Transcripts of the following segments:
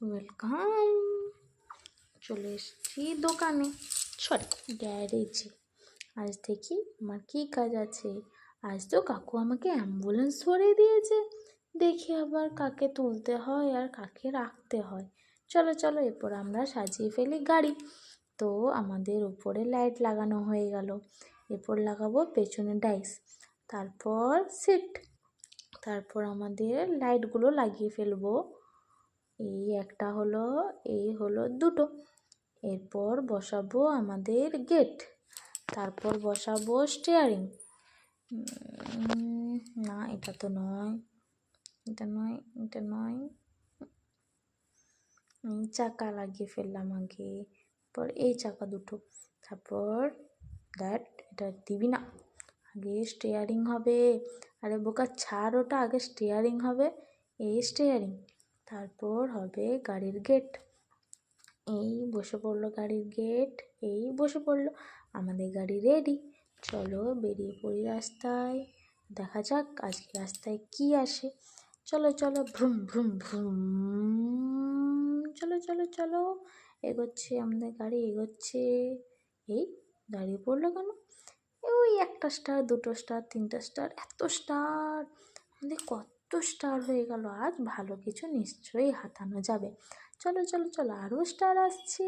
Welcome. চলে এসেছি দোকানে, সরি গ্যারেজে। আজ দেখি আমার কী কাজ আছে। আজ তো কাকু আমাকে অ্যাম্বুলেন্স ধরে দিয়েছে। দেখি আবার কাকে তুলতে হয় আর কাকে রাখতে হয়। চলো চলো, এরপর আমরা সাজিয়ে ফেলি গাড়ি। তো আমাদের উপরে লাইট লাগানো হয়ে গেল। এরপর লাগাবো পেছনে ডাইস, তারপর সিট, তারপর আমাদের লাইটগুলো লাগিয়ে ফেলবো। এই একটা হলো, এই হলো দুটো। এরপর বসাবো আমাদের গেট, তারপর বসাবো স্টিয়ারিং। না, এটা তো নয়, এটা নয়, এটা নয়। চাকা লাগিয়ে ফেললাম আগে, পর এই চাকা দুটো, তারপর এটা দিবি না, আগে স্টিয়ারিং হবে। আরে বোকা ছাড়, ওটা আগে স্টিয়ারিং হবে। এই স্টিয়ারিং, তারপর হবে গাড়ির গেট। এই বসে পড়লো গাড়ির গেট, এই বসে পড়লো আমাদের গাড়ি রেডি। চলো বেরিয়ে পড়ি রাস্তায়, দেখা যাক আজকে রাস্তায় কি আসে। চলো চলো, ভ্রুম ভ্রুম ভ্রুম, চলো চলো চলো। এগোচ্ছে আমাদের গাড়ি, এগোচ্ছে। এই দাঁড়িয়ে পড়লো কেন? ওই একটা স্টার, দুটো স্টার, তিনটা স্টার, এত স্টার! আমাদের কত স্টার হয়ে গেল। আজ ভালো কিছু নিশ্চয়ই হাতানো যাবে। চলো চলো চলো, আরও স্টার আসছে।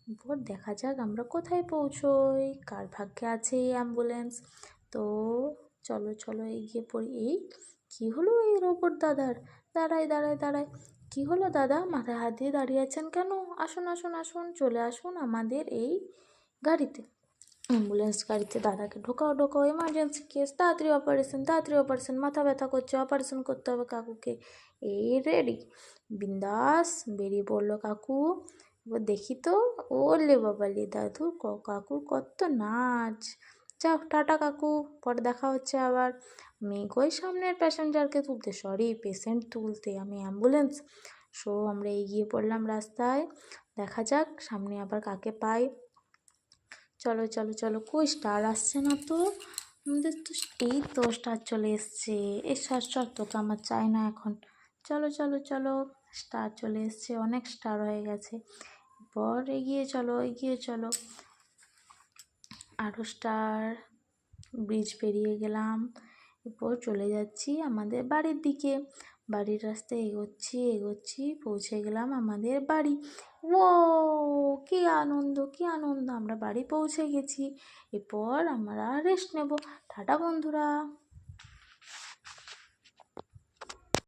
এরপর দেখা যাক আমরা কোথায় পৌঁছোই, কার ভাগ্যে আছে এই অ্যাম্বুলেন্স। তো চলো চলো এগিয়ে পড়ি। এই কী হলো এই রোবট দাদার? দাঁড়ায় দাঁড়ায় দাঁড়ায়, কী হলো দাদা? মাথায় হাত দিয়ে দাঁড়িয়ে আছেন কেন? আসুন আসুন আসুন, চলে আসুন আমাদের এই গাড়িতে, অ্যাম্বুলেন্স গাড়িতে। দাদাকে ঢোকাও ঢোকাও, এমার্জেন্সি কেস, তাড়াতাড়ি অপারেশন, তাড়াতাড়ি অপারেশন, মাথা ব্যথা করছে, অপারেশন করতে হবে কাকুকে। এই রেডি, বিন্দাস বেরিয়ে পড়লো কাকু। এবার দেখি তো, ওলে বাবালি দাদু, কাকুর কত নাচ। যাও টাটা কাকু, পরে দেখা হচ্ছে আবার। আমি এগোই সামনের প্যাসেঞ্জারকে তুলতে, সরি পেশেন্ট তুলতে, আমি অ্যাম্বুলেন্স। আমরা এগিয়ে পড়লাম রাস্তায়, দেখা যাক সামনে আবার কাকে পাই। চলো চলো চলো, কই স্টার আসছে না তো আমাদের? তো এই তো স্টার চলে এসছে। এই স্টার তোকে আমার চাই না এখন। চলো চলো চলো, স্টার চলে এসছে, অনেক স্টার হয়ে গেছে। এরপর এগিয়ে চলো এগিয়ে চলো, আরও স্টার। ব্রিজ পেরিয়ে গেলাম, এরপর চলে যাচ্ছি আমাদের বাড়ির দিকে। বাড়ির রাস্তায় এগোচ্ছি এগোচ্ছি, পৌঁছে গেলাম আমাদের বাড়ি। ও কি আনন্দ কি আনন্দ, আমরা বাড়ি পৌঁছে গেছি। এরপর আমরা রেস্ট নেব। টাটা বন্ধুরা।